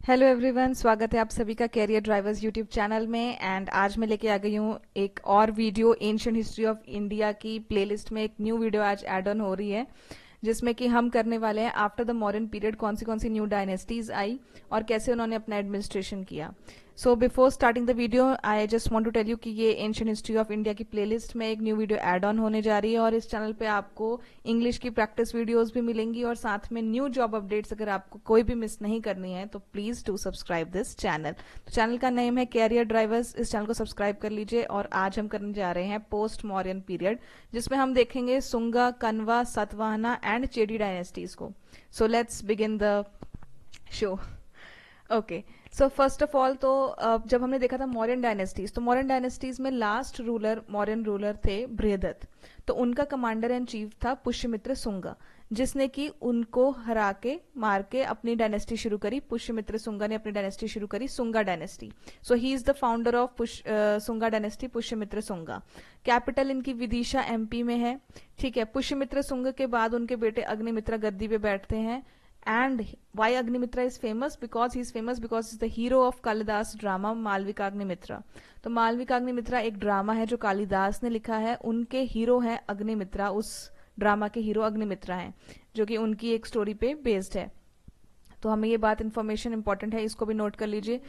Hello everyone, स्वागत है आप सभी का कैरियर ड्राइवर्स यूट्यूब चैनल में। एंड आज मैं लेके आ गई हूँ एक और video ancient history of India की प्लेलिस्ट में। एक न्यू वीडियो आज ऐड ऑन हो रही है जिसमें कि हम करने वाले हैं आफ्टर द मॉडर्न पीरियड कौन सी न्यू डायनेस्टीज आई और कैसे उन्होंने अपना एडमिनिस्ट्रेशन किया। So before starting the video I just want to tell you कि ये एंशिएंट हिस्ट्री ऑफ इंडिया की प्लेलिस्ट में एक न्यू वीडियो ऐड ऑन होने जा रही है और इस चैनल पे आपको इंग्लिश की प्रैक्टिस वीडियोस भी मिलेंगी और साथ में न्यू जॉब अपडेट्स अगर आपको कोई भी मिस नहीं करनी है तो please do subscribe this channel. तो चैनल का नेम है कैरियर ड्राइवर्स, इस चैनल को सब्सक्राइब कर लीजिए। और आज हम करने जा रहे हैं पोस्ट मौर्यन पीरियड जिसमें हम देखेंगे सुंगा, कन्वा, सातवाहना एंड चेडी डायनेस्टीज को। So let's begin the show. Okay, so first of all तो जब हमने देखा था मौर्यन डायनेस्टीज, तो मौर्यन डायनेस्टीज में लास्ट रूलर मौर्यन रूलर थे बृहदत्त। तो उनका कमांडर एंड चीफ था पुष्यमित्र सुंगा, जिसने कि उनको हरा के मार के अपनी डायनेस्टी शुरू करी। पुष्यमित्र सुंगा ने अपनी डायनेस्टी शुरू करी, Sunga dynasty. So he is the founder of Sunga dynasty, Pushyamitra Sunga. Capital इनकी विदिशा एमपी में है। ठीक है, पुष्यमित्र सुंग के बाद उनके बेटे अग्निमित्रा गद्दी पे बैठते हैं। And why Agnimitra is famous? Because he is famous because he's the hero of Kalidasa drama Malavika Agnimitra. तो मालविका अग्निमित्रा एक ड्रामा है जो कालिदास ने लिखा है, उनके हीरो हैं अग्निमित्रा, उस ड्रामा के हीरो अग्निमित्रा हैं जो कि उनकी एक स्टोरी पे बेस्ड है। तो हमें ये बात इन्फॉर्मेशन इंपॉर्टेंट है, इसको भी नोट कर लीजिए।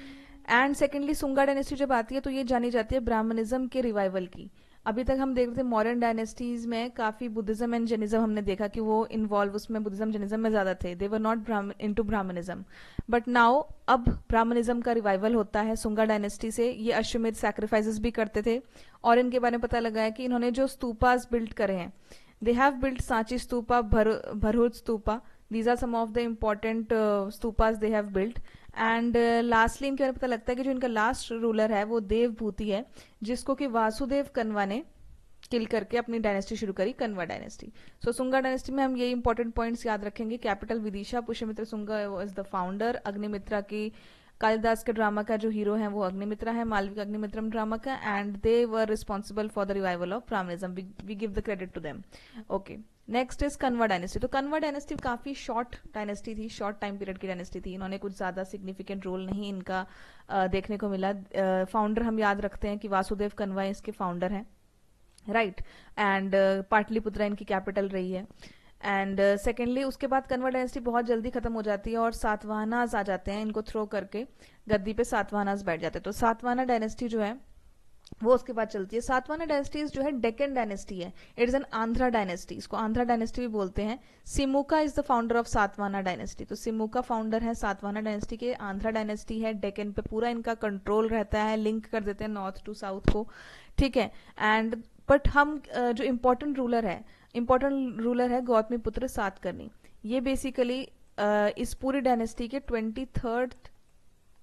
एंड सेकेंडली सुंगा डायनेस्टी जब आती है तो ये जानी जाती है ब्राह्मणिज्म के रिवाइवल की। अभी तक हम देख रहे थे मॉडर्न डायनेस्टीज में काफी बुद्धिज्म एंड जैनिज्म हमने देखा कि वो इन्वॉल्व उसमें बुद्धिज्म जैनिज्म में ज्यादा थे, they were not into Brahmanism. But now अब ब्राह्मणिज्म का रिवाइवल होता है सुंगा डायनेस्टी से। ये अश्वमेध सैक्रिफाइसेस भी करते थे और इनके बारे में पता लगा है कि इन्होंने जो स्तूपास बिल्ड करे हैं, they have build Sanchi stupa, Bharhut stupa. These are some of the important stupas they have built. And lastly इनके बारे में पता लगता है कि जो इनका लास्ट रूलर है वो देवभूति है, जिसको कि वासुदेव कन्वा ने किल करके अपनी डायनेस्टी शुरू करी, कन्वा डायनेस्टी। सो सुंगा डायनेस्टी में हम ये इंपॉर्टेंट पॉइंट्स याद रखेंगे। Capital Vidisha, Pushyamitra Sunga is the founder, Agnimitra की कालिदास के ड्रामा का जो हीरो है वो अग्निमित्रा है, मालविका अग्निमित्रम ड्रामा का। And they were responsible for the revival of Brahmanism, we give the credit to them. Okay, next is Kanva dynasty. तो कन्वा डायनेस्टी काफी शॉर्ट डायनेस्टी थी, शॉर्ट टाइम पीरियड की डायनेस्टी थी। इन्होंने कुछ ज्यादा सिग्निफिकेंट रोल नहीं इनका देखने को मिला। फाउंडर हम याद रखते हैं कि वासुदेव कन्वा इसके फाउंडर हैं, राइट। एंड पाटलिपुत्रा इनकी कैपिटल रही है। एंड सेकेंडली उसके बाद कन्वा डायनेस्टी बहुत जल्दी खत्म हो जाती है और सातवाहनास आ जाते हैं, इनको थ्रो करके गद्दी पे सातवाहनास बैठ जाते हैं। तो सातवाहना डायनेस्टी जो है वो उसके बाद चलती है। सातवाहना डायनेस्टी जो है डेक्कन डायनेस्टी है, it is an Andhra dynasty, इसको आंध्रा डायनेस्टी भी बोलते हैं। Simuka is the founder of Satavahana dynasty. तो सिमुका फाउंडर है सातवाहना डायनेस्टी के। आंध्रा डायनेस्टी है, डेक्कन पे पूरा इनका कंट्रोल रहता है, लिंक कर देते हैं नॉर्थ टू साउथ को, ठीक है। एंड बट हम जो इम्पोर्टेंट रूलर है गौतमीपुत्र सातकर्णी। ये बेसिकली इस पूरी डायनेस्टी के 23rd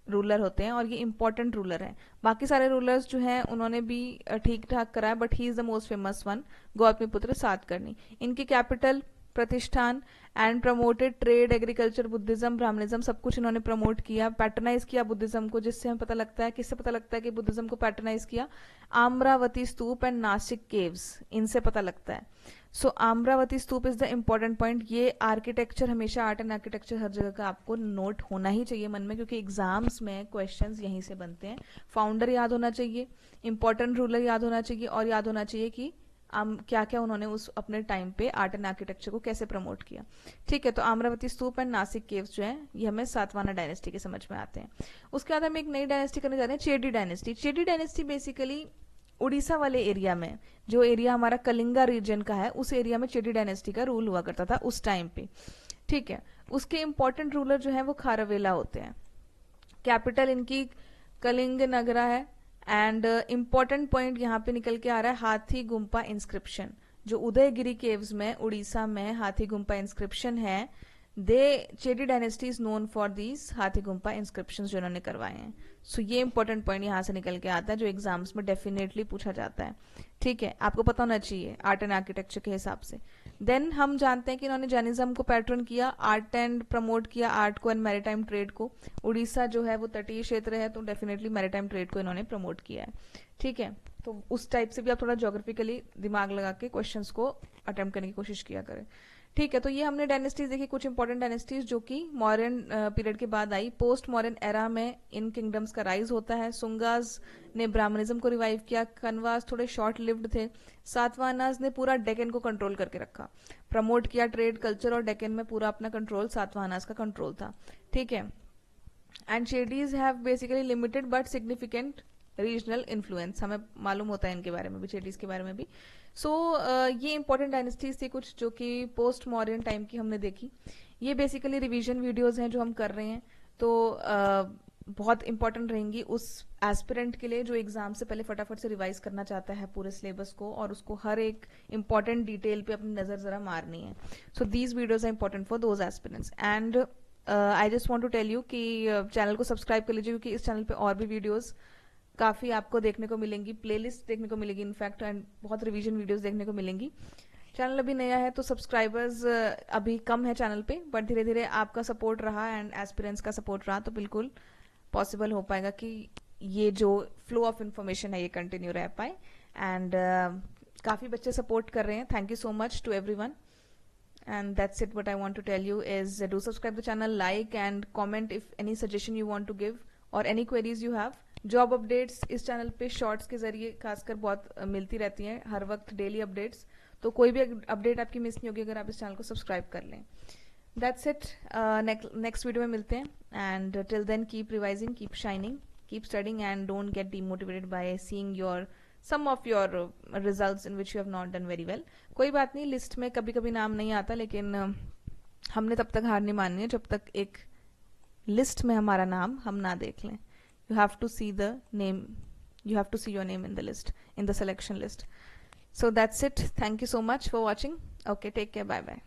रूलर होते हैं और ये इंपॉर्टेंट रूलर हैं। बाकी सारे रूलर्स जो हैं उन्होंने भी ठीक ठाक करा है, but he is the most famous one, Gautamiputra Satakarni. इनकी capital Pratishthan and promoted trade, agriculture, Buddhism, Brahmanism, सब कुछ इन्होंने प्रमोट किया, पैटर्नाइज किया बुद्धिज्म को, जिससे हमें पता लगता है, किससे पता लगता है कि बुद्धिज्म को पैटर्नाइज किया? आम्रावती स्तूप एंड नासिक केव्स, इनसे पता लगता है। सो आम्रावती स्तूप इज द इंपॉर्टेंट पॉइंट। ये आर्किटेक्चर हमेशा, आर्ट एंड आर्किटेक्चर हर जगह का आपको नोट होना ही चाहिए मन में, क्योंकि एग्जाम्स में क्वेश्चंस यहीं से बनते हैं। फाउंडर याद होना चाहिए, इंपॉर्टेंट रूलर याद होना चाहिए और याद होना चाहिए कि क्या क्या उन्होंने उस अपने टाइम पे आर्ट एंड आर्किटेक्चर को कैसे प्रमोट किया, ठीक है। तो आम्रावती स्तूप एंड नासिक केव्स जो है ये हमें सातवाहना डायनेस्टी के समझ में आते हैं। उसके बाद हम एक नई डायनेस्टी करने जा रहे हैं, चेडी डायनेस्टी। चेडी डायनेस्टी बेसिकली उड़ीसा वाले एरिया में, जो एरिया हमारा कलिंगा रीजन का है, उस एरिया में चेडी डायनेस्टी का रूल हुआ करता था उस टाइम पे, ठीक है। उसके इंपॉर्टेंट रूलर जो है वो खारवेला होते हैं। कैपिटल इनकी कलिंग नगरा है। एंड इम्पॉर्टेंट पॉइंट यहाँ पे निकल के आ रहा है हाथी गुम्पा इंस्क्रिप्शन, जो उदयगिरी केव्स में उड़ीसा में हाथी गुम्पा इंस्क्रिप्शन है। The Chedi dynasty is known for these Hathi Gumpha inscription जो इन्होंने करवाए हैं। सो ये इंपॉर्टेंट पॉइंट यहाँ से निकल के आता है जो एग्जाम्स में डेफिनेटली पूछा जाता है, ठीक है, आपको पता होना चाहिए आर्ट एंड आर्किटेक्चर के हिसाब से। देन हम जानते हैं कि इन्होंने जैनिज्म को पैटर्न किया, आर्ट एंड प्रमोट किया आर्ट को एंड मैरीटाइम ट्रेड को। उड़ीसा जो है वो तटीय क्षेत्र है, तो डेफिनेटली मैरीटाइम ट्रेड को इन्होंने प्रमोट किया है, ठीक है। तो उस टाइप से भी आप थोड़ा ज्योग्राफिकली दिमाग लगा के क्वेश्चंस को अटेम्प्ट करने की कोशिश किया करें, ठीक है, तो ये हमने डायनेस्टीज देखी, कुछ इंपॉर्टेंट डायनेस्टीज जो कि मौर्यन पीरियड के बाद आई। पोस्ट मौर्यन एरा में इन किंगडम्स का राइज होता है। सुंगास ने ब्राह्मणिज्म को रिवाइव किया। कनवास थोड़े शॉर्ट लिव्ड थे। सातवाहनास ने पूरा डेक्कन को कंट्रोल करके रखा, प्रमोट किया ट्रेड कल्चर, और डेक्कन में पूरा अपना कंट्रोल सातवाहनास का कंट्रोल था। ठीक है, and Chedis have basically limited but significant regional influence. हमें मालूम होता है इनके बारे में भी, शेडीज के बारे में भी। सो ये इंपॉर्टेंट डायनेस्टीज थी कुछ जो कि पोस्ट मॉडर्न टाइम की हमने देखी। ये बेसिकली रिवीजन वीडियोस हैं जो हम कर रहे हैं, तो बहुत इंपॉर्टेंट रहेंगी उस एस्पिरेंट के लिए जो एग्जाम से पहले फटाफट से रिवाइज करना चाहता है पूरे सिलेबस को, और उसको हर एक इंपॉर्टेंट डिटेल पे अपनी नजर जरा मारनी है। So these videos are important for those aspirants. And I just want to tell you कि चैनल को सब्सक्राइब कर लीजिए, क्योंकि इस चैनल पे और भी वीडियोज काफ़ी आपको देखने को मिलेंगी, प्लेलिस्ट देखने को मिलेगी इनफैक्ट, एंड बहुत रिवीजन वीडियोस देखने को मिलेंगी। चैनल अभी नया है तो सब्सक्राइबर्स अभी कम है चैनल पे, बट धीरे धीरे आपका सपोर्ट रहा एंड एस्पिरेंट्स का सपोर्ट रहा तो बिल्कुल पॉसिबल हो पाएगा कि ये जो फ्लो ऑफ इन्फॉर्मेशन है ये कंटिन्यू रह पाए। एंड काफ़ी बच्चे सपोर्ट कर रहे हैं, thank you so much to everyone. And that's it. What I want to tell you is do subscribe the channel, like and comment if any suggestion you want to give or any queries you have. Job updates इस channel पे shorts के जरिए खासकर बहुत मिलती रहती हैं, हर वक्त डेली अपडेट्स, तो कोई भी अपडेट आपकी मिस नहीं होगी अगर आप इस चैनल को सब्सक्राइब कर लें। दैट्स इट, नेक्स्ट वीडियो में मिलते हैं, and till then keep revising, keep shining, keep studying and don't get demotivated by seeing your some of your results in which you have not done very well. कोई बात नहीं, list में कभी कभी नाम नहीं आता, लेकिन हमने तब तक हार नहीं माननी है जब तक एक लिस्ट में हमारा नाम हम ना देख लें। You have to see the name, you have to see your name in the list, in the selection list. So that's it. Thank you so much for watching. Okay, take care. Bye bye.